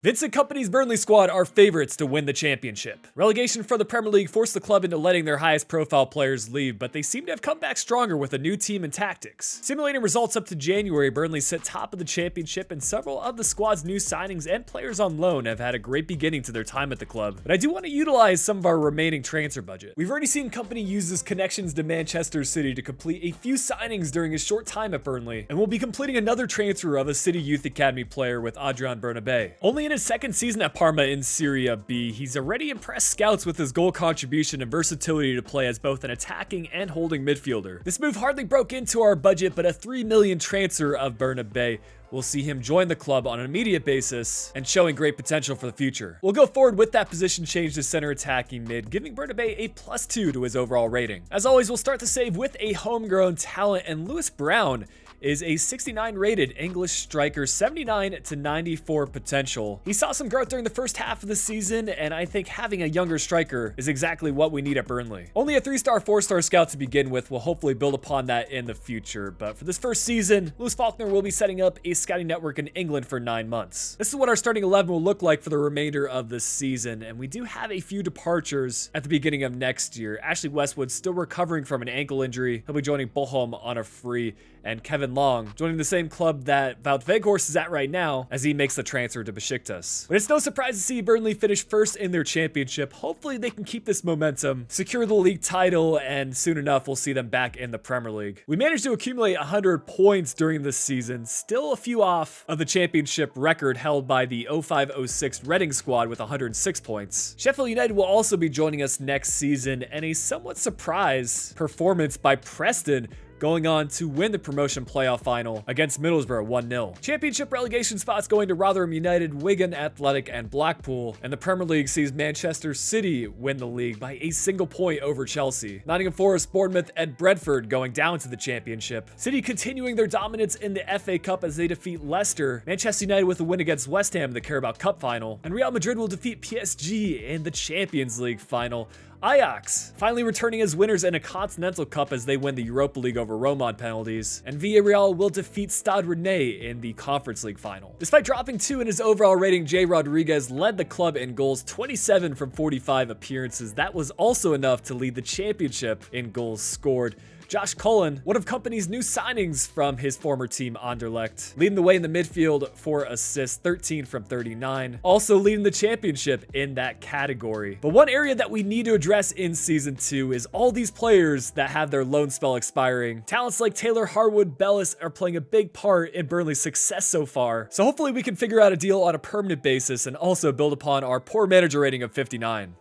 Vincent Kompany's Burnley squad are favorites to win the championship. Relegation from the Premier League forced the club into letting their highest profile players leave, but they seem to have come back stronger with a new team and tactics. Simulating results up to January, Burnley sit top of the championship, and several of the squad's new signings and players on loan have had a great beginning to their time at the club. But I do want to utilize some of our remaining transfer budget. We've already seen Kompany use his connections to Manchester City to complete a few signings during his short time at Burnley, and will be completing another transfer of a City Youth Academy player with Adrian Bernabé. Only in his second season at Parma in Serie B, he's already impressed scouts with his goal contribution and versatility to play as both an attacking and holding midfielder. This move hardly broke into our budget, but a $3 million transfer of Bernabé will see him join the club on an immediate basis and showing great potential for the future. We'll go forward with that position change to center attacking mid, giving Bernabé a +2 to his overall rating. As always, we'll start the save with a homegrown talent, and Lewis Brown is a 69 rated English striker, 79 to 94 potential. He saw some growth during the first half of the season, and I think having a younger striker is exactly what we need at Burnley. Only a 3-star, 4-star scout to begin with. We'll hopefully build upon that in the future, but for this first season, Lewis Faulkner will be setting up a scouting network in England for 9 months. This is what our starting 11 will look like for the remainder of the season, and we do have a few departures at the beginning of next year. Ashley Westwood still recovering from an ankle injury. He'll be joining Bochum on a free, and Kevin Long joining the same club that Wout Weghorst is at right now as he makes the transfer to Besiktas. But it's no surprise to see Burnley finish first in their championship. Hopefully they can keep this momentum, secure the league title, and soon enough we'll see them back in the Premier League. We managed to accumulate 100 points during this season, still a few off of the championship record held by the 05-06 Reading squad with 106 points. Sheffield United will also be joining us next season, and a somewhat surprise performance by Preston going on to win the promotion playoff final against Middlesbrough 1-0. Championship relegation spots going to Rotherham United, Wigan Athletic, and Blackpool, and the Premier League sees Manchester City win the league by a single point over Chelsea. Nottingham Forest, Bournemouth, and Brentford going down to the championship. City continuing their dominance in the FA Cup as they defeat Leicester, Manchester United with a win against West Ham in the Carabao Cup final, and Real Madrid will defeat PSG in the Champions League final. Ajax finally returning as winners in a Continental Cup as they win the Europa League over Roma on penalties, and Villarreal will defeat Stade Rennais in the Conference League final. Despite dropping 2 in his overall rating, Jay Rodriguez led the club in goals, 27 from 45 appearances. That was also enough to lead the championship in goals scored. Josh Cullen, one of Kompany's new signings from his former team Anderlecht, leading the way in the midfield for assists, 13 from 39, also leading the championship in that category. But one area that we need to address in Season 2 is all these players that have their loan spell expiring. Talents like Taylor Harwood-Bellis are playing a big part in Burnley's success so far, so hopefully we can figure out a deal on a permanent basis and also build upon our poor manager rating of 59.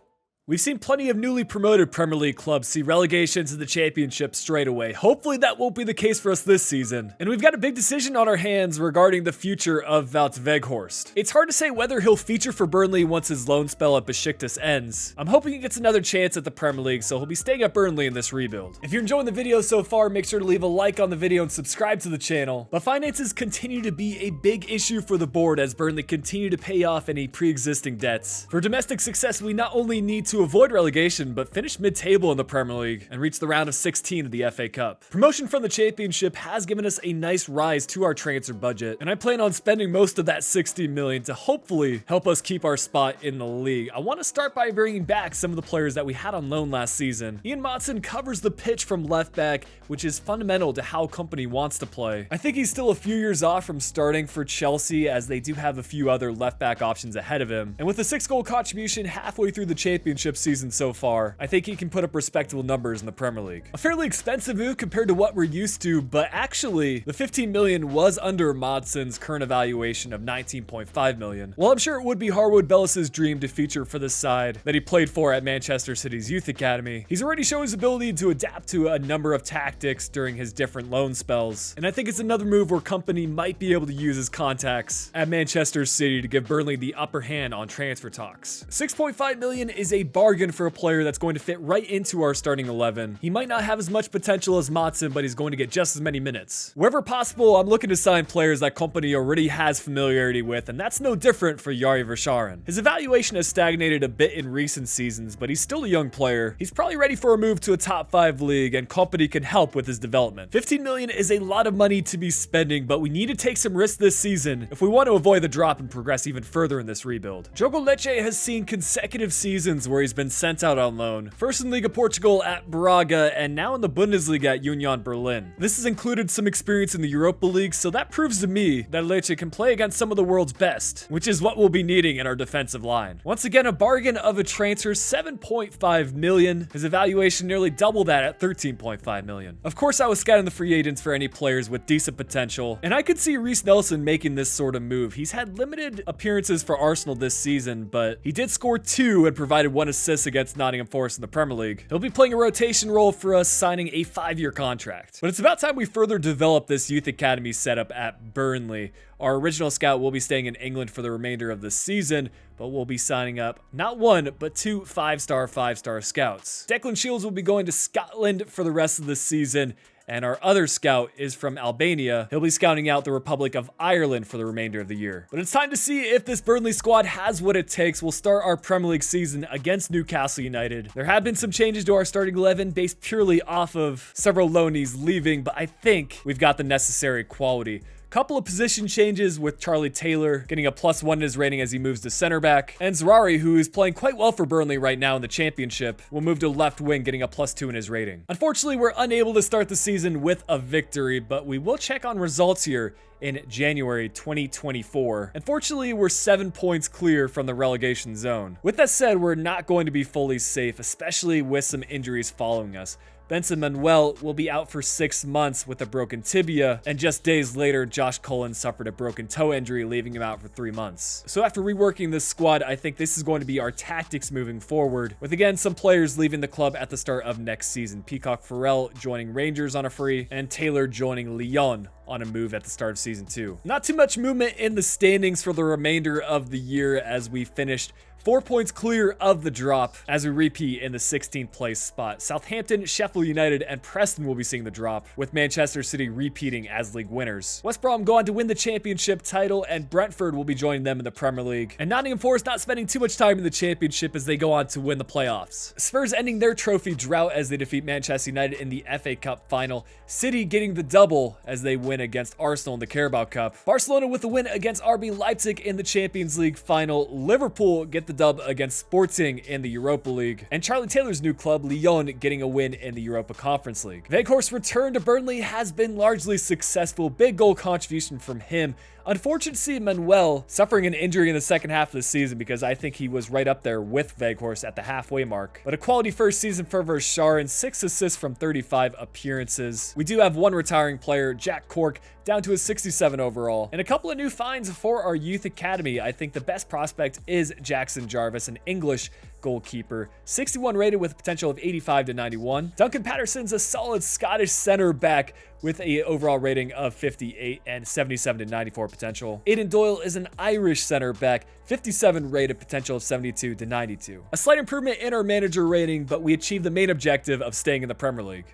We've seen plenty of newly promoted Premier League clubs see relegation to the championship straight away. Hopefully that won't be the case for us this season. And we've got a big decision on our hands regarding the future of Wout Weghorst. It's hard to say whether he'll feature for Burnley once his loan spell at Besiktas ends. I'm hoping he gets another chance at the Premier League, so he'll be staying at Burnley in this rebuild. If you're enjoying the video so far, make sure to leave a like on the video and subscribe to the channel. But finances continue to be a big issue for the board as Burnley continue to pay off any pre-existing debts. For domestic success, we not only need to avoid relegation, but finish mid-table in the Premier League and reach the round of 16 of the FA Cup. Promotion from the championship has given us a nice rise to our transfer budget, and I plan on spending most of that $60 million to hopefully help us keep our spot in the league. I want to start by bringing back some of the players that we had on loan last season. Ian Motson covers the pitch from left back, which is fundamental to how Kompany wants to play. I think he's still a few years off from starting for Chelsea as they do have a few other left back options ahead of him. And with a 6-goal contribution halfway through the championship season so far, I think he can put up respectable numbers in the Premier League. A fairly expensive move compared to what we're used to, but actually the 15 million was under Modson's current evaluation of 19.5 million. While I'm sure it would be Harwood-Bellis' dream to feature for this side that he played for at Manchester City's youth academy, he's already shown his ability to adapt to a number of tactics during his different loan spells, and I think it's another move where Kompany might be able to use his contacts at Manchester City to give Burnley the upper hand on transfer talks. 6.5 million is a bargain for a player that's going to fit right into our starting 11. He might not have as much potential as Matson, but he's going to get just as many minutes. Wherever possible, I'm looking to sign players that Kompany already has familiarity with, and that's no different for Jari Verscharen. His evaluation has stagnated a bit in recent seasons, but he's still a young player. He's probably ready for a move to a top 5 league, and Kompany can help with his development. 15 million is a lot of money to be spending, but we need to take some risks this season if we want to avoid the drop and progress even further in this rebuild. Jogo Leche has seen consecutive seasons where he's been sent out on loan. First in Liga Portugal at Braga, and now in the Bundesliga at Union Berlin. This has included some experience in the Europa League, so that proves to me that Leche can play against some of the world's best, which is what we'll be needing in our defensive line. Once again, a bargain of a transfer, 7.5 million. His evaluation nearly double that at 13.5 million. Of course, I was scouting the free agents for any players with decent potential, and I could see Reece Nelson making this sort of move. He's had limited appearances for Arsenal this season, but he did score 2 and provided 1 assist against Nottingham Forest in the Premier League. He'll be playing a rotation role for us, signing a 5-year contract. But it's about time we further develop this youth academy setup at Burnley. Our original scout will be staying in England for the remainder of the season, but we'll be signing up not 1, but 2 5-star scouts. Declan Shields will be going to Scotland for the rest of the season, and our other scout is from Albania. He'll be scouting out the Republic of Ireland for the remainder of the year. But it's time to see if this Burnley squad has what it takes. We'll start our Premier League season against Newcastle United. There have been some changes to our starting 11 based purely off of several loanees leaving, but I think we've got the necessary quality. Couple of position changes with Charlie Taylor getting a +1 in his rating as he moves to center back, and Zerari, who is playing quite well for Burnley right now in the championship, will move to left wing, getting a +2 in his rating. Unfortunately, we're unable to start the season with a victory, but we will check on results here in January 2024. Unfortunately, we're 7 points clear from the relegation zone. With that said, we're not going to be fully safe, especially with some injuries following us. Benson Manuel will be out for 6 months with a broken tibia, and just days later, Josh Cullen suffered a broken toe injury, leaving him out for 3 months. So after reworking this squad, I think this is going to be our tactics moving forward, with again some players leaving the club at the start of next season. Peacock Farrell joining Rangers on a free, and Taylor joining Lyon on a move at the start of season 2. Not too much movement in the standings for the remainder of the year, as we finished 4 points clear of the drop as we repeat in the 16th place spot. Southampton, Sheffield United, and Preston will be seeing the drop, with Manchester City repeating as league winners. West Brom go on to win the championship title, and Brentford will be joining them in the Premier League. And Nottingham Forest not spending too much time in the championship as they go on to win the playoffs. Spurs ending their trophy drought as they defeat Manchester United in the FA Cup final. City getting the double as they win against Arsenal in the Carabao Cup. Barcelona with the win against RB Leipzig in the Champions League final. Liverpool get the dub against Sporting in the Europa League, and Charlie Taylor's new club, Lyon, getting a win in the Europa Conference League. Weghorst's return to Burnley has been largely successful. Big goal contribution from him. Unfortunate to see Manuel suffering an injury in the second half of the season, because I think he was right up there with Weghorst at the halfway mark. But a quality first season for Verscharen, 6 assists from 35 appearances. We do have one retiring player, Jack Cork, down to a 67 overall. And a couple of new finds for our youth academy. I think the best prospect is Jackson Jarvis, an English goalkeeper, 61 rated with a potential of 85 to 91. Duncan Patterson's a solid Scottish center back with a overall rating of 58 and 77 to 94 potential. Aidan Doyle is an Irish center back, 57 rated, potential of 72 to 92. A slight improvement in our manager rating, but we achieved the main objective of staying in the Premier League.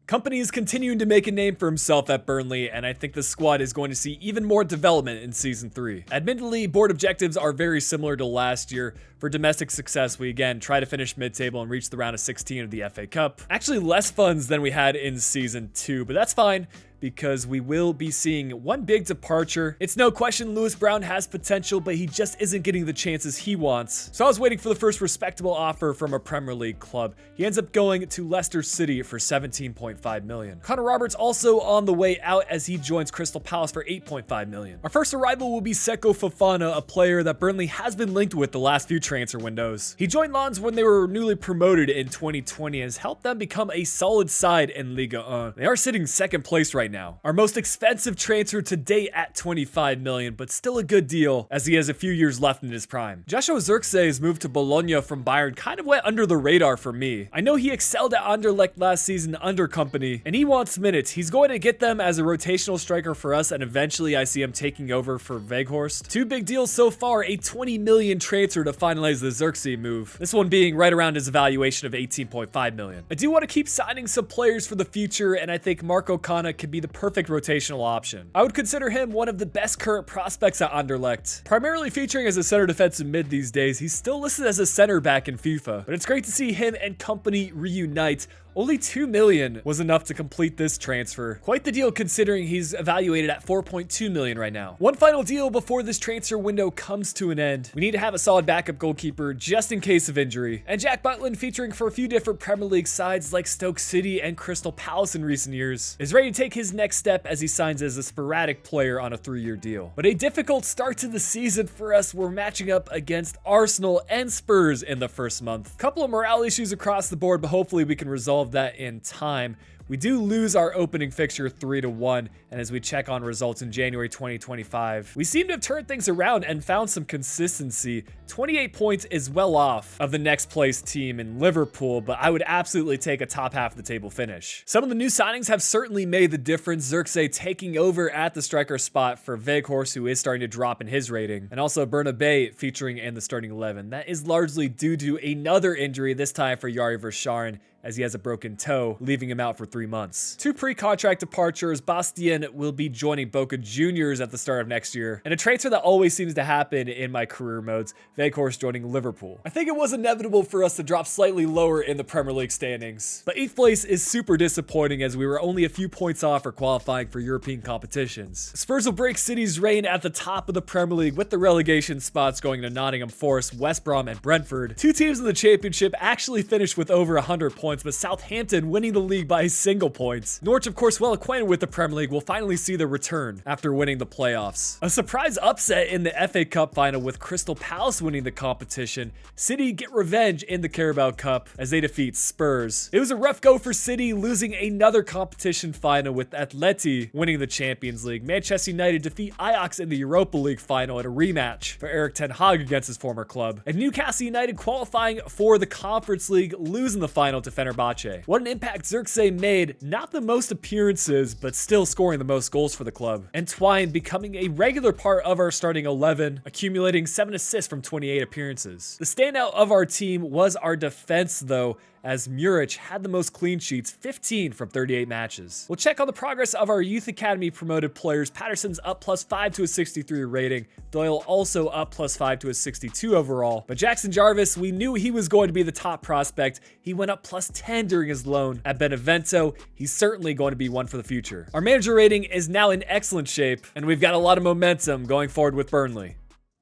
Kompany is continuing to make a name for himself at Burnley, and I think the squad is going to see even more development in Season 3. Admittedly, board objectives are very similar to last year. For domestic success, we again try to finish mid-table and reach the round of 16 of the FA Cup. Actually, less funds than we had in Season 2, but that's fine, because we will be seeing one big departure. It's no question Lewis Brown has potential, but he just isn't getting the chances he wants. So I was waiting for the first respectable offer from a Premier League club. He ends up going to Leicester City for 17.5 million. Connor Roberts also on the way out as he joins Crystal Palace for 8.5 million. Our first arrival will be Seko Fofana, a player that Burnley has been linked with the last few transfer windows. He joined Lens when they were newly promoted in 2020 and has helped them become a solid side in Liga 1. They are sitting second place right now. Our most expensive transfer to date at 25 million, but still a good deal as he has a few years left in his prime. Joshua Zirkzee's move to Bologna from Bayern kind of went under the radar for me. I know he excelled at Anderlecht last season under Kompany, and he wants minutes. He's going to get them as a rotational striker for us, and eventually I see him taking over for Weghorst. Two big deals so far, a 20 million transfer to finalize the Zirkzee move. This one being right around his evaluation of 18.5 million. I do want to keep signing some players for the future, and I think Marco Kana could be the perfect rotational option. I would consider him one of the best current prospects at Anderlecht. Primarily featuring as a center defensive mid these days, he's still listed as a center back in FIFA, but it's great to see him and Kompany reunite. Only 2 million was enough to complete this transfer. Quite the deal considering he's evaluated at 4.2 million right now. One final deal before this transfer window comes to an end. We need to have a solid backup goalkeeper just in case of injury. And Jack Butland, featuring for a few different Premier League sides like Stoke City and Crystal Palace in recent years, is ready to take his next step as he signs as a sporadic player on a 3-year deal. But a difficult start to the season for us. We're matching up against Arsenal and Spurs in the first month. Couple of morale issues across the board, but hopefully we can resolve that in time. We do lose our opening fixture 3-1, and as we check on results in January 2025, we seem to have turned things around and found some consistency. 28 points is well off of the next place team in Liverpool, but I would absolutely take a top half of the table finish. Some of the new signings have certainly made the difference. Zirkzee taking over at the striker spot for Weghorst, who is starting to drop in his rating, and also Bernabei featuring in the starting 11. That is largely due to another injury, this time for Yari Verscharen, as he has a broken toe, leaving him out for 3 months. Two pre-contract departures. Bastien will be joining Boca Juniors at the start of next year, and a transfer that always seems to happen in my career modes, Weghorst joining Liverpool. I think it was inevitable for us to drop slightly lower in the Premier League standings, but 8th place is super disappointing as we were only a few points off for qualifying for European competitions. Spurs will break City's reign at the top of the Premier League with the relegation spots going to Nottingham Forest, West Brom, and Brentford. Two teams in the championship actually finished with over 100 points, but Southampton winning the league by single points. Norwich, of course, well acquainted with the Premier League, will finally see their return after winning the playoffs. A surprise upset in the FA Cup final with Crystal Palace winning the competition. City get revenge in the Carabao Cup as they defeat Spurs. It was a rough go for City, losing another competition final with Atleti winning the Champions League. Manchester United defeat Ajax in the Europa League final at a rematch for Erik ten Hag against his former club. And Newcastle United qualifying for the Conference League, losing the final to Fenerbahce. What an impact Zirkzee made, not the most appearances, but still scoring the most goals for the club. And Twine becoming a regular part of our starting 11, accumulating 7 assists from 28 appearances. The standout of our team was our defense though, as Muric had the most clean sheets, 15 from 38 matches. We'll check on the progress of our Youth Academy promoted players. Patterson's up +5 to a 63 rating. Doyle also up +5 to a 62 overall. But Jackson Jarvis, we knew he was going to be the top prospect. He went up +10 during his loan at Benevento. He's certainly going to be one for the future. Our manager rating is now in excellent shape, and we've got a lot of momentum going forward with Burnley.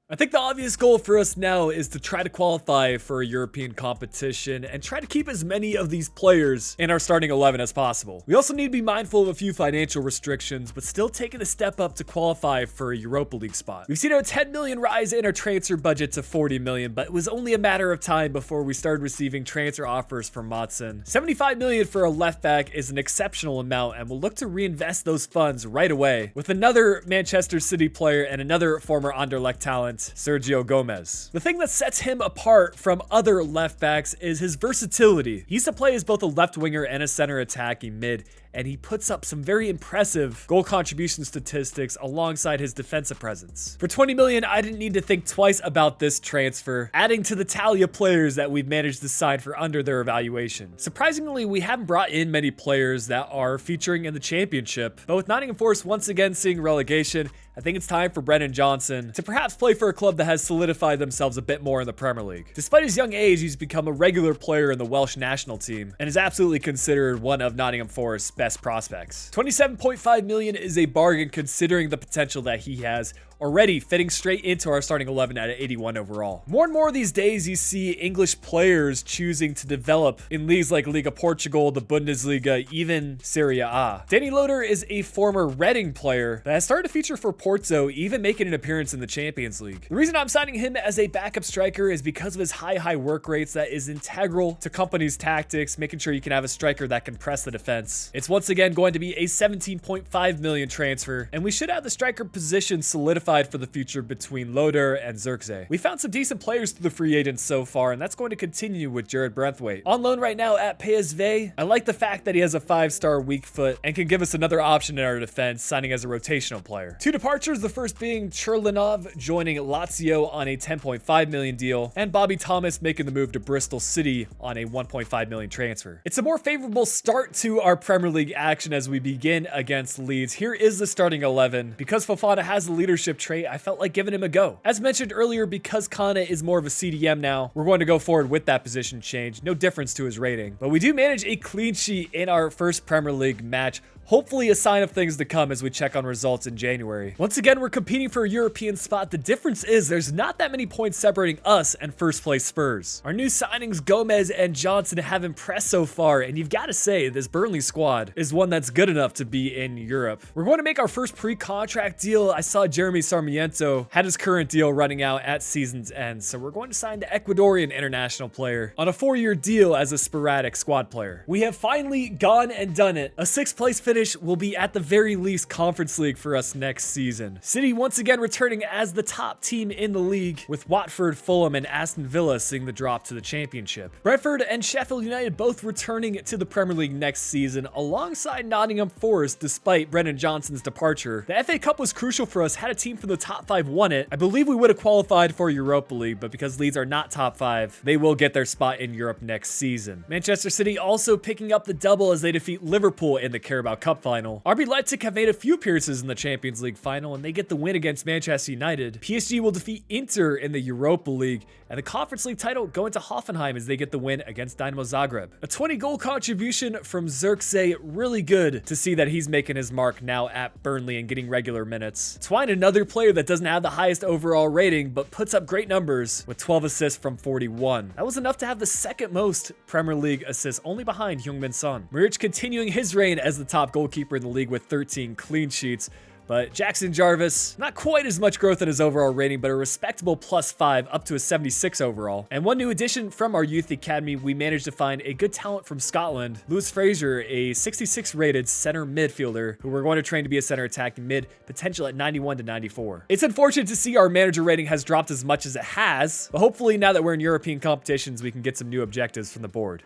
I think the obvious goal for us now is to try to qualify for a European competition and try to keep as many of these players in our starting 11 as possible. We also need to be mindful of a few financial restrictions, but still taking a step up to qualify for a Europa League spot. We've seen a 10 million rise in our transfer budget to 40 million, but it was only a matter of time before we started receiving transfer offers from Matson. 75 million for a left back is an exceptional amount, and we'll look to reinvest those funds right away with another Manchester City player and another former Anderlecht talent, Sergio Gomez. The thing that sets him apart from other left backs is his versatility. He used to play as both a left winger and a center attacking mid, and he puts up some very impressive goal contribution statistics alongside his defensive presence. For 20 million, I didn't need to think twice about this transfer, adding to the tally of players that we've managed to sign for under their evaluation. Surprisingly, we haven't brought in many players that are featuring in the championship, but with Nottingham Forest once again seeing relegation, I think it's time for Brennan Johnson to perhaps play for a club that has solidified themselves a bit more in the Premier League. Despite his young age, he's become a regular player in the Welsh national team and is absolutely considered one of Nottingham Forest's best prospects. 27.5 million is a bargain considering the potential that he has, already fitting straight into our starting 11 at an 81 overall. More and more these days, you see English players choosing to develop in leagues like Liga Portugal, the Bundesliga, even Serie A. Danny Loader is a former Reading player that has started to feature for Porto, even making an appearance in the Champions League. The reason I'm signing him as a backup striker is because of his high work rates that is integral to Kompany's tactics, making sure you can have a striker that can press the defense. It's once again going to be a 17.5 million transfer, and we should have the striker position solidified for the future between Loder and Zirkzee. We found some decent players through the free agents so far, and that's going to continue with Jared Braithwaite. On loan right now at PSV, I like the fact that he has a 5-star weak foot and can give us another option in our defense, signing as a rotational player. Two departures, the first being Churlinov joining Lazio on a 10.5 million deal, and Bobby Thomas making the move to Bristol City on a 1.5 million transfer. It's a more favorable start to our Premier League action as we begin against Leeds. Here is the starting 11. Because Fofana has the leadership trait, I felt like giving him a go. As mentioned earlier, because Kana is more of a CDM now, we're going to go forward with that position change. No difference to his rating. But we do manage a clean sheet in our first Premier League match. Hopefully a sign of things to come as we check on results in January. Once again, we're competing for a European spot. The difference is there's not that many points separating us and first place Spurs. Our new signings, Gomez and Johnson, have impressed so far, and you've got to say this Burnley squad is one that's good enough to be in Europe. We're going to make our first pre-contract deal. I saw Jeremy Sarmiento had his current deal running out at season's end, so we're going to sign the Ecuadorian international player on a 4-year deal as a sporadic squad player. We have finally gone and done it. A 6th place finish will be at the very least Conference League for us next season. City once again returning as the top team in the league, with Watford, Fulham, and Aston Villa seeing the drop to the Championship. Brentford and Sheffield United both returning to the Premier League next season alongside Nottingham Forest despite Brendan Johnson's departure. The FA Cup was crucial for us. Had a team from the top 5 won it, I believe we would have qualified for Europa League, but because Leeds are not top 5, they will get their spot in Europe next season. Manchester City also picking up the double as they defeat Liverpool in the Carabao Cup final. RB Leipzig have made a few appearances in the Champions League final, and they get the win against Manchester United. PSG will defeat Inter in the Europa League, and the Conference League title going to Hoffenheim as they get the win against Dynamo Zagreb. A 20-goal contribution from Zirkzee, really good to see that he's making his mark now at Burnley and getting regular minutes. Twine, another player that doesn't have the highest overall rating, but puts up great numbers with 12 assists from 41. That was enough to have the second most Premier League assists, only behind Heung-min Son. Muric continuing his reign as the top goalkeeper in the league with 13 clean sheets. But Jackson Jarvis, not quite as much growth in his overall rating, but a respectable +5 up to a 76 overall. And one new addition from our youth academy, we managed to find a good talent from Scotland, Lewis Fraser, a 66 rated center midfielder who we're going to train to be a center attacking mid, potential at 91 to 94. It's unfortunate to see our manager rating has dropped as much as it has, but hopefully now that we're in European competitions, we can get some new objectives from the board.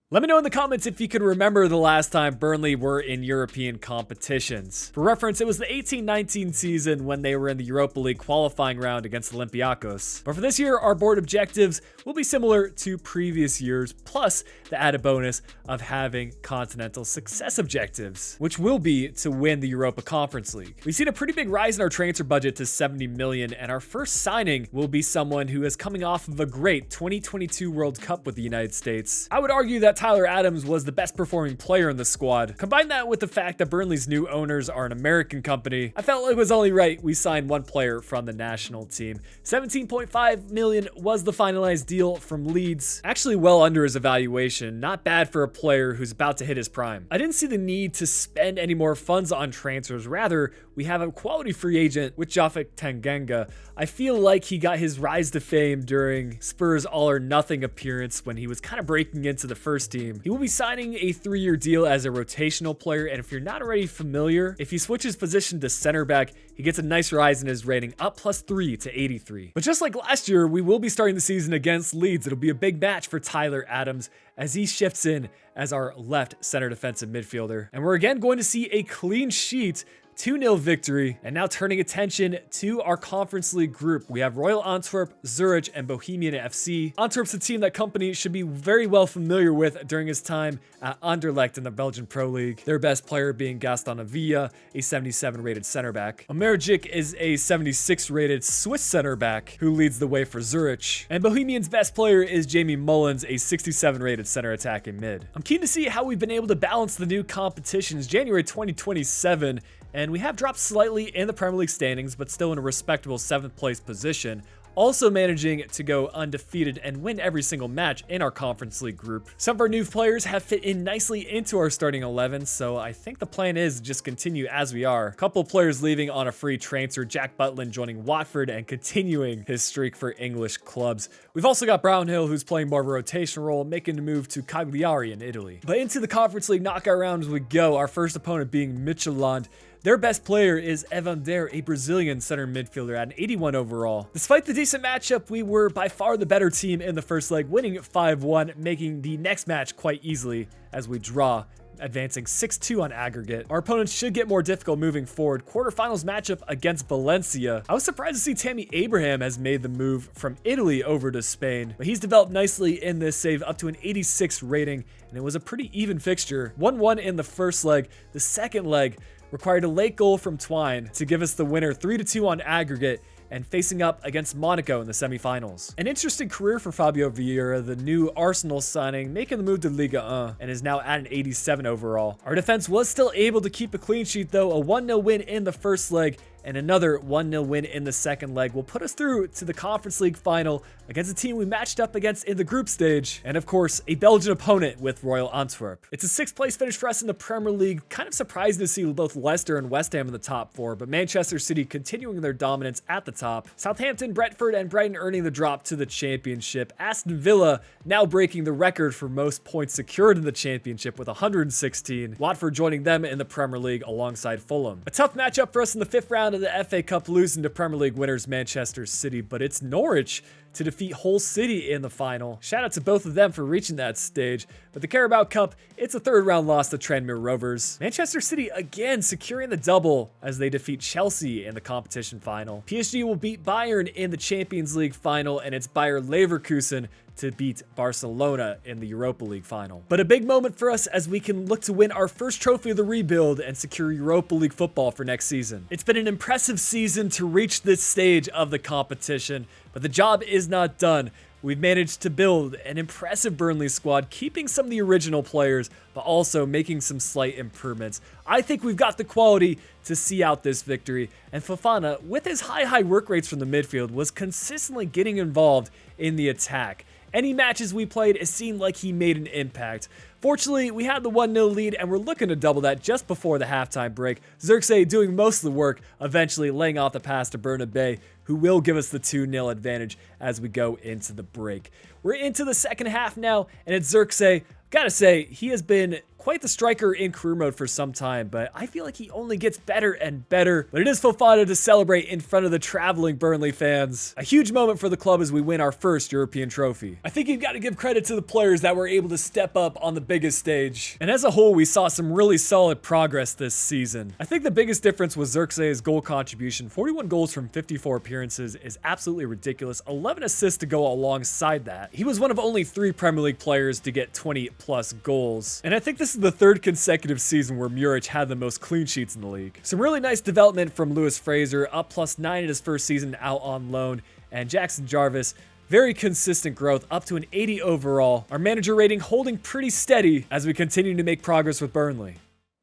Let me know in the comments if you can remember the last time Burnley were in European competitions. For reference, it was the 18-19 season when they were in the Europa League qualifying round against Olympiacos. But for this year, our board objectives will be similar to previous years, plus the added bonus of having continental success objectives, which will be to win the Europa Conference League. We've seen a pretty big rise in our transfer budget to 70 million, and our first signing will be someone who is coming off of a great 2022 World Cup with the United States. I would argue that Tyler Adams was the best performing player in the squad. Combine that with the fact that Burnley's new owners are an American company, I felt like it was only right we signed one player from the national team. 17.5 million was the finalized deal from Leeds. Actually well under his evaluation. Not bad for a player who's about to hit his prime. I didn't see the need to spend any more funds on transfers. Rather, we have a quality free agent with Jafik Tanganga. I feel like he got his rise to fame during Spurs' all or nothing appearance when he was kind of breaking into the first team. He will be signing a 3-year deal as a rotational player, and if you're not already familiar, if he switches position to center back, he gets a nice rise in his rating, up +3 to 83. But just like last year, we will be starting the season against Leeds. It'll be a big match for Tyler Adams as he shifts in as our left center defensive midfielder. And we're again going to see a clean sheet 2-0 victory. And now turning attention to our Conference League group, we have Royal Antwerp, Zurich, and Bohemian FC. Antwerp's a team that Kompany should be very well familiar with during his time at Anderlecht in the Belgian Pro League. Their best player being Gaston Avila, a 77 rated center back. Omerjic is a 76 rated Swiss center back who leads the way for Zurich. And Bohemian's best player is Jamie Mullins, a 67 rated center attacking mid. I'm keen to see how we've been able to balance the new competitions. January 2027, and we have dropped slightly in the Premier League standings, but still in a respectable 7th place position. also managing to go undefeated and win every single match in our Conference League group. Some of our new players have fit in nicely into our starting 11, so I think the plan is to just continue as we are. A couple of players leaving on a free transfer, Jack Butland joining Watford and continuing his streak for English clubs. We've also got Brownhill, who's playing more of a rotation role, making a move to Cagliari in Italy. But into the Conference League knockout round as we go, our first opponent being Midtjylland. Their best player is Evander, a Brazilian center midfielder at an 81 overall. Despite the decent matchup, we were by far the better team in the first leg, winning 5-1, making the next match quite easily as we draw, advancing 6-2 on aggregate. Our opponents should get more difficult moving forward. Quarterfinals matchup against Valencia. I was surprised to see Tammy Abraham has made the move from Italy over to Spain, but he's developed nicely in this save up to an 86 rating, and it was a pretty even fixture. 1-1 in the first leg. The second leg required a late goal from Twine to give us the winner 3-2 on aggregate, and facing up against Monaco in the semifinals. An interesting career for Fabio Vieira, the new Arsenal signing, making the move to Liga 1 and is now at an 87 overall. Our defense was still able to keep a clean sheet though. A 1-0 win in the first leg and another 1-0 win in the second leg will put us through to the Conference League final against a team we matched up against in the group stage, and of course, a Belgian opponent with Royal Antwerp. It's a 6th place finish for us in the Premier League. Kind of surprised to see both Leicester and West Ham in the top 4, but Manchester City continuing their dominance at the top. Southampton, Brentford, and Brighton earning the drop to the Championship. Aston Villa now breaking the record for most points secured in the Championship with 116. Watford joining them in the Premier League alongside Fulham. A tough matchup for us in the 5th round of the FA Cup, losing to Premier League winners Manchester City, but it's Norwich to defeat Hull City in the final. Shout out to both of them for reaching that stage. But the Carabao Cup, it's a 3rd round loss to Tranmere Rovers. Manchester City again securing the double as they defeat Chelsea in the competition final. PSG will beat Bayern in the Champions League final, and it's Bayer Leverkusen to beat Barcelona in the Europa League final. But a big moment for us as we can look to win our first trophy of the rebuild and secure Europa League football for next season. It's been an impressive season to reach this stage of the competition, but the job is not done. We've managed to build an impressive Burnley squad, keeping some of the original players, but also making some slight improvements. I think we've got the quality to see out this victory, and Fofana, with his high work rates from the midfield, was consistently getting involved in the attack. Any matches we played, it seemed like he made an impact. Fortunately, we had the 1-0 lead and we're looking to double that just before the halftime break. Zirkzee doing most of the work, eventually laying off the pass to Bernabé, who will give us the 2-0 advantage as we go into the break. We're into the second half now, and it's Zirkzee. Gotta say, he has been quite the striker in career mode for some time, but I feel like he only gets better and better. But it is Fofana to celebrate in front of the traveling Burnley fans. A huge moment for the club as we win our first European trophy. I think you've got to give credit to the players that were able to step up on the biggest stage. And as a whole, we saw some really solid progress this season. I think the biggest difference was Zirkzee's goal contribution. 41 goals from 54 appearances is absolutely ridiculous. 11 assists to go alongside that. He was one of only 3 Premier League players to get 20+ goals. And I think this is the 3rd consecutive season where Muric had the most clean sheets in the league. Some really nice development from Lewis Fraser, up +9 in his first season out on loan, and Jackson Jarvis, very consistent growth, up to an 80 overall. Our manager rating holding pretty steady as we continue to make progress with Burnley.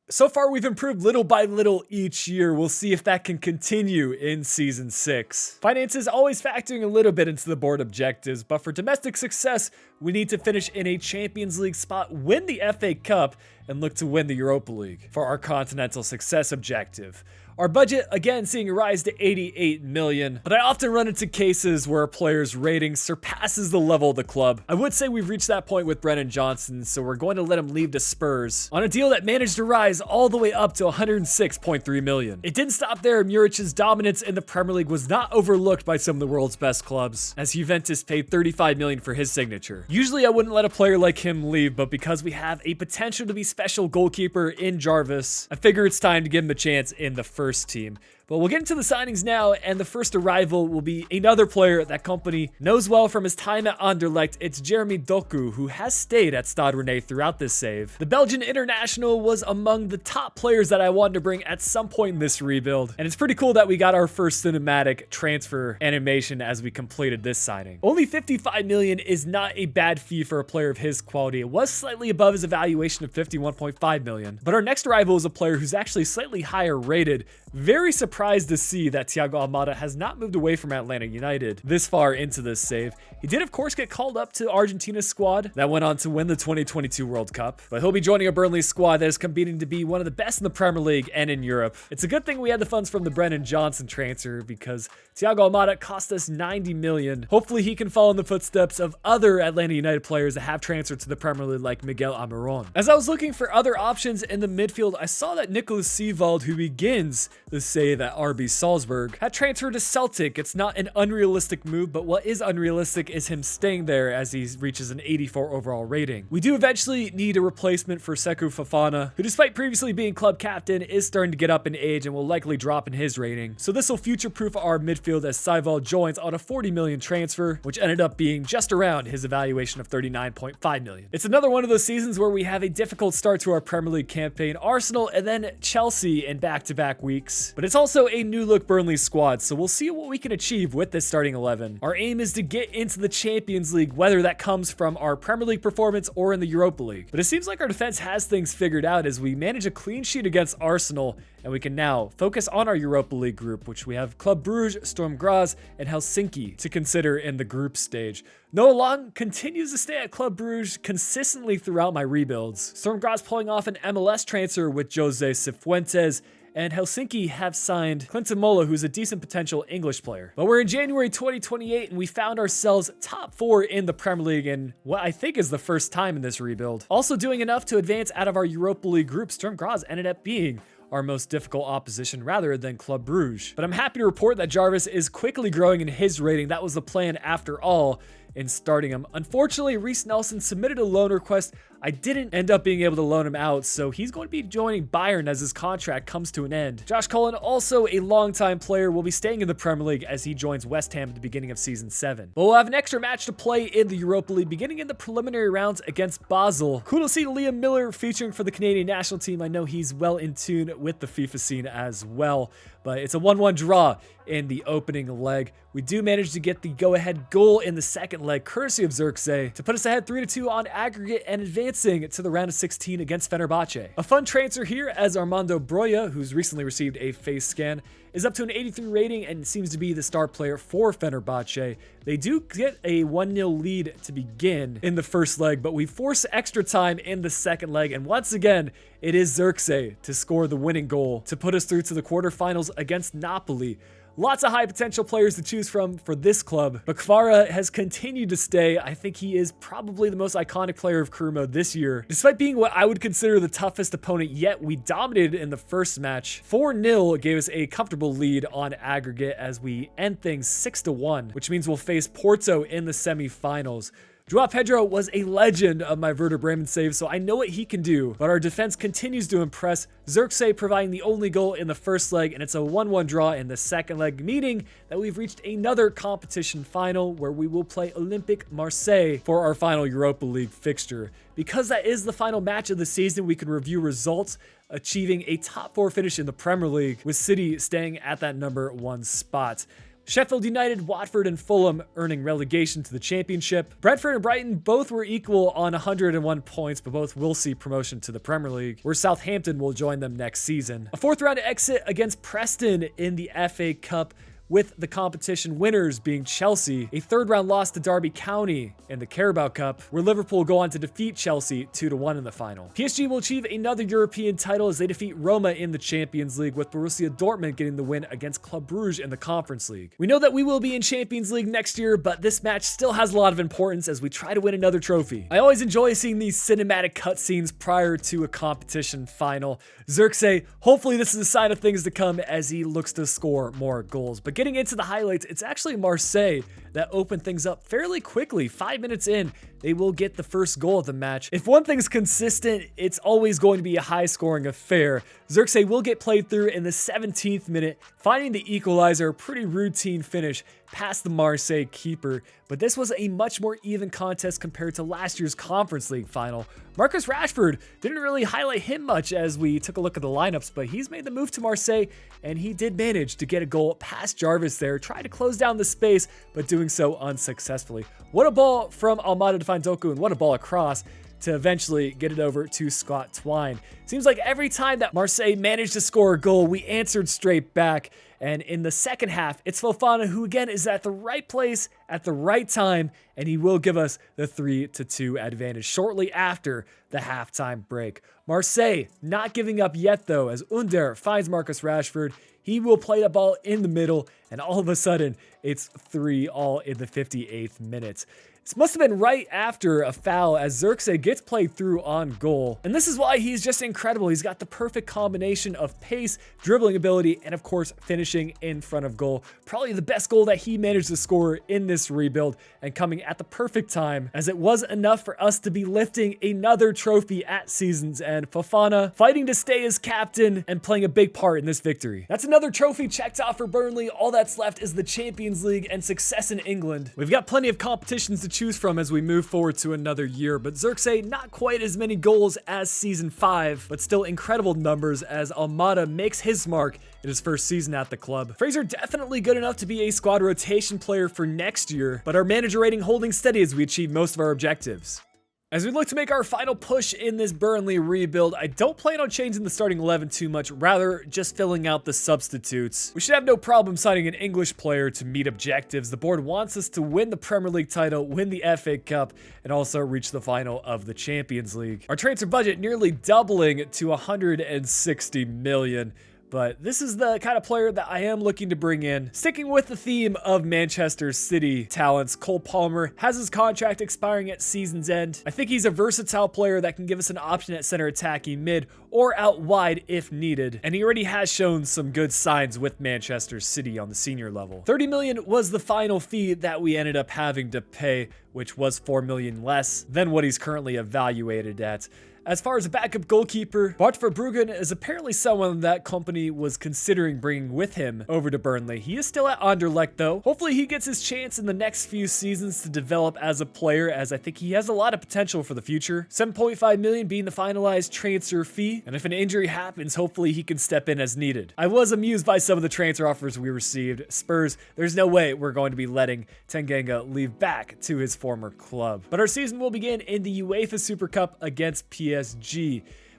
So far, we've improved little by little each year. We'll see if that can continue in Season 6. Finances always factoring a little bit into the board objectives, but for domestic success, we need to finish in a Champions League spot, win the FA Cup, and look to win the Europa League for our continental success objective. Our budget, again, seeing a rise to 88 million, but I often run into cases where a player's rating surpasses the level of the club. I would say we've reached that point with Brennan Johnson, so we're going to let him leave to Spurs on a deal that managed to rise all the way up to 106.3 million. It didn't stop there. Muric's dominance in the Premier League was not overlooked by some of the world's best clubs, as Juventus paid 35 million for his signature. Usually I wouldn't let a player like him leave, but because we have a potential to be special goalkeeper in Jarvis, I figure it's time to give him a chance in the first team. But we'll get into the signings now, and the first arrival will be another player that Kompany knows well from his time at Anderlecht. It's Jeremy Doku, who has stayed at Stade Rennais throughout this save. The Belgian international was among the top players that I wanted to bring at some point in this rebuild, and it's pretty cool that we got our first cinematic transfer animation as we completed this signing. Only 55 million is not a bad fee for a player of his quality. It was slightly above his evaluation of 51.5 million, but our next arrival is a player who's actually slightly higher rated. Very surprised surprised to see that Thiago Almada has not moved away from Atlanta United this far into this save. He did, of course, get called up to Argentina's squad that went on to win the 2022 World Cup, but he'll be joining a Burnley squad that is competing to be one of the best in the Premier League and in Europe. It's a good thing we had the funds from the Brennan Johnson transfer because Thiago Almada cost us 90 million. Hopefully he can follow in the footsteps of other Atlanta United players that have transferred to the Premier League like Miguel Almiron. As I was looking for other options in the midfield, I saw that Nicolas Seewald, who begins the save at RB Salzburg, had transferred to Celtic. It's not an unrealistic move, but what is unrealistic is him staying there as he reaches an 84 overall rating. We do eventually need a replacement for Sekou Fofana, who despite previously being club captain is starting to get up in age and will likely drop in his rating. So this will future-proof our midfield as Seewald joins on a 40 million transfer, which ended up being just around his evaluation of 39.5 million. It's another one of those seasons where we have a difficult start to our Premier League campaign, Arsenal and then Chelsea in back-to-back weeks. But it's also a new-look Burnley squad, so we'll see what we can achieve with this starting 11. Our aim is to get into the Champions League, whether that comes from our Premier League performance or in the Europa League. But it seems like our defense has things figured out as we manage a clean sheet against Arsenal, and we can now focus on our Europa League group, which we have Club Brugge, Storm Graz, and Helsinki to consider in the group stage. Noah Long continues to stay at Club Brugge consistently throughout my rebuilds. Storm Graz pulling off an MLS transfer with Jose Cifuentes, and Helsinki have signed Clinton Mola, who's a decent potential English player. But we're in January 2028, and we found ourselves top 4 in the Premier League in what I think is the first time in this rebuild. Also doing enough to advance out of our Europa League group, Storm Graz ended up being our most difficult opposition rather than Club Brugge. But I'm happy to report that Jarvis is quickly growing in his rating. That was the plan after all in starting him. Unfortunately, Reece Nelson submitted a loan request. I didn't end up being able to loan him out, so he's going to be joining Bayern as his contract comes to an end. Josh Cullen, also a longtime player, will be staying in the Premier League as he joins West Ham at the beginning of Season 7. But we'll have an extra match to play in the Europa League, beginning in the preliminary rounds against Basel. Cool to see Liam Miller featuring for the Canadian national team. I know he's well in tune with the FIFA scene as well, but it's a 1-1 draw in the opening leg. We do manage to get the go-ahead goal in the second leg, courtesy of Xerxes, to put us ahead 3-2 on aggregate and advancing to the round of 16 against Fenerbahce. A fun transfer here as Armando Broja, who's recently received a face scan, is up to an 83 rating and seems to be the star player for Fenerbahce. They do get a 1-0 lead to begin in the first leg, but we force extra time in the second leg, and once again, it is Xerxes to score the winning goal to put us through to the quarterfinals against Napoli. Lots of high potential players to choose from for this club, but Kvara has continued to stay. I think he is probably the most iconic player of career mode this year. Despite being what I would consider the toughest opponent yet, we dominated in the first match. 4-0 gave us a comfortable lead on aggregate as we end things 6-1, which means we'll face Porto in the semifinals. Joao Pedro was a legend of my Werder Bremen save, so I know what he can do, but our defense continues to impress. Xerxes providing the only goal in the first leg, and it's a 1-1 draw in the second leg, meaning that we've reached another competition final where we will play Olympique Marseille for our final Europa League fixture. Because that is the final match of the season, we can review results, achieving a top 4 finish in the Premier League, with City staying at that number 1 spot. Sheffield United, Watford, and Fulham earning relegation to the Championship. Brentford and Brighton both were equal on 101 points, but both will see promotion to the Premier League, where Southampton will join them next season. A 4th round exit against Preston in the FA Cup, with the competition winners being Chelsea. A 3rd round loss to Derby County in the Carabao Cup, where Liverpool will go on to defeat Chelsea 2-1 in the final. PSG will achieve another European title as they defeat Roma in the Champions League, with Borussia Dortmund getting the win against Club Brugge in the Conference League. We know that we will be in Champions League next year, but this match still has a lot of importance as we try to win another trophy. I always enjoy seeing these cinematic cutscenes prior to a competition final. Xerxes, hopefully this is a sign of things to come as he looks to score more goals. But getting into the highlights, it's actually Marseille that opened things up fairly quickly. 5 minutes in, they will get the first goal of the match. If one thing's consistent, it's always going to be a high-scoring affair. Xerxes will get played through in the 17th minute, finding the equalizer, a pretty routine finish past the Marseille keeper. But this was a much more even contest compared to last year's Conference League final. Marcus Rashford didn't really highlight him much as we took a look at the lineups, but he's made the move to Marseille, and he did manage to get a goal past Jarvis there, tried to close down the space, but doing so unsuccessfully. What a ball from Almada to find Doku, and what a ball across to eventually get it over to Scott Twine. Seems like every time that Marseille managed to score a goal, we answered straight back. And in the second half, it's Fofana who again is at the right place at the right time, and he will give us the 3-2 advantage shortly after the halftime break. Marseille not giving up yet though, as Under finds Marcus Rashford. He will play the ball in the middle, and all of a sudden, it's 3-all in the 58th minute. This must have been right after a foul as Zirkzee gets played through on goal. And this is why he's just incredible. He's got the perfect combination of pace, dribbling ability, and of course, finishing in front of goal. Probably the best goal that he managed to score in this rebuild, and coming at the perfect time, as it was enough for us to be lifting another trophy at season's end. Fofana fighting to stay as captain and playing a big part in this victory. That's another trophy checked off for Burnley. All that's left is the Champions League and success in England. We've got plenty of competitions to choose from as we move forward to another year, but Zirkzee not quite as many goals as season 5, but still incredible numbers as Almada makes his mark in his first season at the club. Fraser definitely good enough to be a squad rotation player for next year, but our manager rating holding steady as we achieve most of our objectives. As we look to make our final push in this Burnley rebuild, I don't plan on changing the starting 11 too much, rather just filling out the substitutes. We should have no problem signing an English player to meet objectives. The board wants us to win the Premier League title, win the FA Cup, and also reach the final of the Champions League. Our transfer budget nearly doubling to 160 million. But this is the kind of player that I am looking to bring in. Sticking with the theme of Manchester City talents, Cole Palmer has his contract expiring at season's end. I think he's a versatile player that can give us an option at center attacking mid or out wide if needed. And he already has shown some good signs with Manchester City on the senior level. 30 million was the final fee that we ended up having to pay, which was 4 million less than what he's currently evaluated at. As far as a backup goalkeeper, Bart Verbruggen is apparently someone that Kompany was considering bringing with him over to Burnley. He is still at Anderlecht though. Hopefully he gets his chance in the next few seasons to develop as a player, as I think he has a lot of potential for the future. 7.5 million being the finalized transfer fee, and if an injury happens, hopefully he can step in as needed. I was amused by some of the transfer offers we received. Spurs, there's no way we're going to be letting Tanganga leave back to his former club. But our season will begin in the UEFA Super Cup against PSG.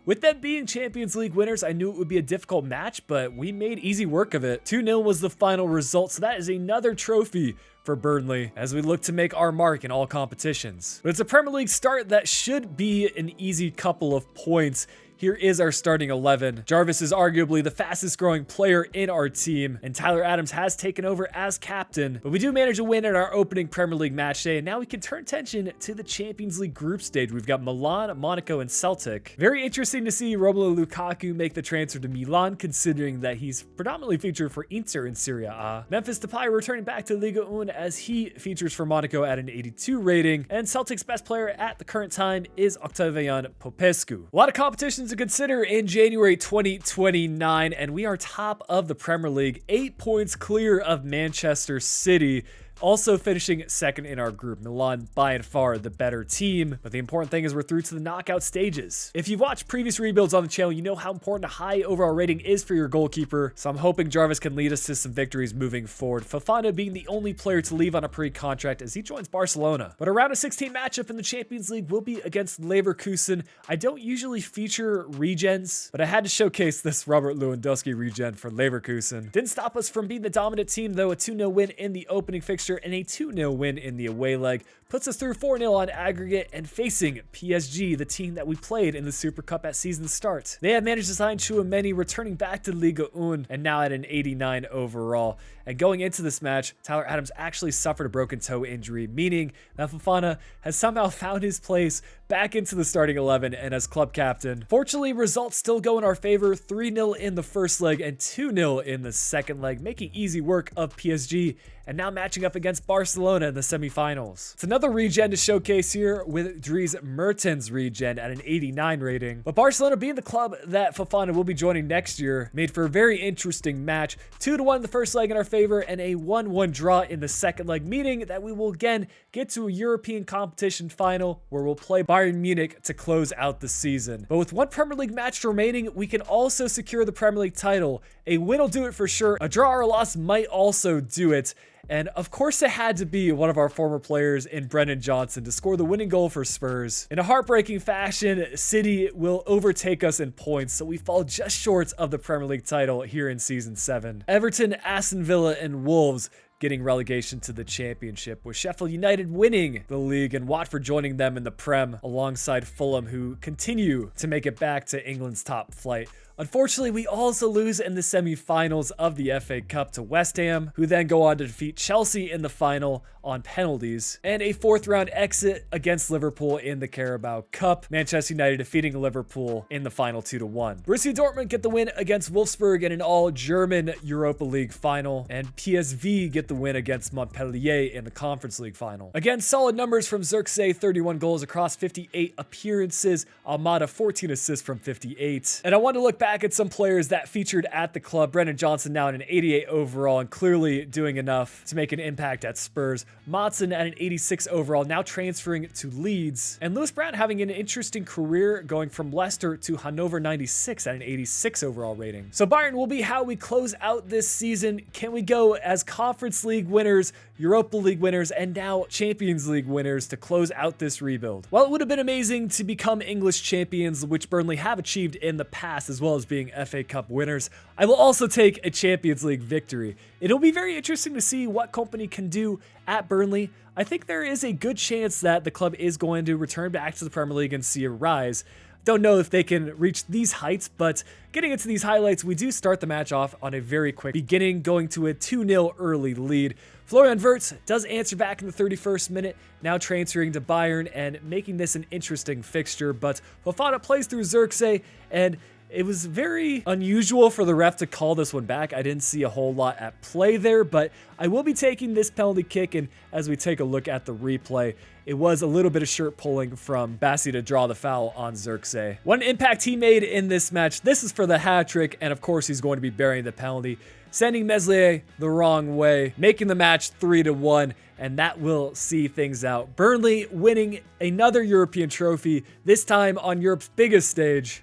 With them being Champions League winners, I knew it would be a difficult match, but we made easy work of it. 2-0 was the final result, so that is another trophy for Burnley as we look to make our mark in all competitions. But it's a Premier League start that should be an easy couple of points. Here is our starting 11. Jarvis is arguably the fastest growing player in our team, and Tyler Adams has taken over as captain. But we do manage a win in our opening Premier League match day, and now we can turn attention to the Champions League group stage. We've got Milan, Monaco, and Celtic. Very interesting to see Romelu Lukaku make the transfer to Milan, considering that he's predominantly featured for Inter in Serie A. Memphis Depay returning back to Liga 1 as he features for Monaco at an 82 rating, and Celtic's best player at the current time is Octavian Popescu. A lot of competitions to consider in January 2029, and we are top of the Premier League, 8 points clear of Manchester City. Also finishing second in our group. Milan by and far the better team, but the important thing is we're through to the knockout stages. If you've watched previous rebuilds on the channel, you know how important a high overall rating is for your goalkeeper, so I'm hoping Jarvis can lead us to some victories moving forward. Fofana being the only player to leave on a pre-contract as he joins Barcelona. But a round of 16 matchup in the Champions League will be against Leverkusen. I don't usually feature regens, but I had to showcase this Robert Lewandowski regen for Leverkusen. Didn't stop us from being the dominant team though. A 2-0 win in the opening fixture and a 2-0 win in the away leg puts us through 4-0 on aggregate and facing PSG, the team that we played in the Super Cup at season start. They have managed to sign Chouameni, returning back to Liga 1 and now at an 89 overall. And going into this match, Tyler Adams actually suffered a broken toe injury, meaning that Fofana has somehow found his place back into the starting 11 and as club captain. Fortunately, results still go in our favor, 3-0 in the first leg and 2-0 in the second leg, making easy work of PSG and now matching up against Barcelona in the semifinals. It's another regen to showcase here with Dries Mertens regen at an 89 rating. But Barcelona being the club that Fofana will be joining next year made for a very interesting match. 2-1 in the first leg in our favor and a 1-1 draw in the second leg, meaning that we will again get to a European competition final where we'll play Bayern Munich to close out the season. But with one Premier League match remaining, we can also secure the Premier League title. A win will do it for sure. A draw or a loss might also do it. And of course it had to be one of our former players in Brennan Johnson to score the winning goal for Spurs. In a heartbreaking fashion, City will overtake us in points, so we fall just short of the Premier League title here in Season 7. Everton, Aston Villa, and Wolves getting relegation to the Championship, with Sheffield United winning the league and Watford joining them in the Prem alongside Fulham, who continue to make it back to England's top flight. Unfortunately, we also lose in the semi-finals of the FA Cup to West Ham, who then go on to defeat Chelsea in the final on penalties, and a fourth-round exit against Liverpool in the Carabao Cup, Manchester United defeating Liverpool in the final 2-1. Borussia Dortmund get the win against Wolfsburg in an all-German Europa League final, and PSV get the win against Montpellier in the Conference League final. Again, solid numbers from Xerxes, 31 goals across 58 appearances, Almada 14 assists from 58. And I want to look back at some players that featured at the club. Brennan Johnson now at an 88 overall and clearly doing enough to make an impact at Spurs. Matson at an 86 overall, now transferring to Leeds. And Lewis Brown having an interesting career, going from Leicester to Hannover 96 at an 86 overall rating. So Bayern will be how we close out this season. Can we go as Conference League winners, Europa League winners, and now Champions League winners to close out this rebuild? Well, it would have been amazing to become English champions, which Burnley have achieved in the past, as well as being FA Cup winners. I will also take a Champions League victory. It'll be very interesting to see what Kompany can do at Burnley. I think there is a good chance that the club is going to return back to the Premier League and see a rise. Don't know if they can reach these heights, but getting into these highlights, we do start the match off on a very quick beginning, going to a 2-0 early lead. Florian Wirtz does answer back in the 31st minute, now transferring to Bayern and making this an interesting fixture, but Fofana plays through Xerxes, and it was very unusual for the ref to call this one back. I didn't see a whole lot at play there, but I will be taking this penalty kick, and as we take a look at the replay, it was a little bit of shirt pulling from Bassi to draw the foul on Xerxes. One impact he made in this match, this is for the hat trick, and of course he's going to be burying the penalty, sending Meslier the wrong way, making the match 3-1, and that will see things out. Burnley winning another European trophy, this time on Europe's biggest stage.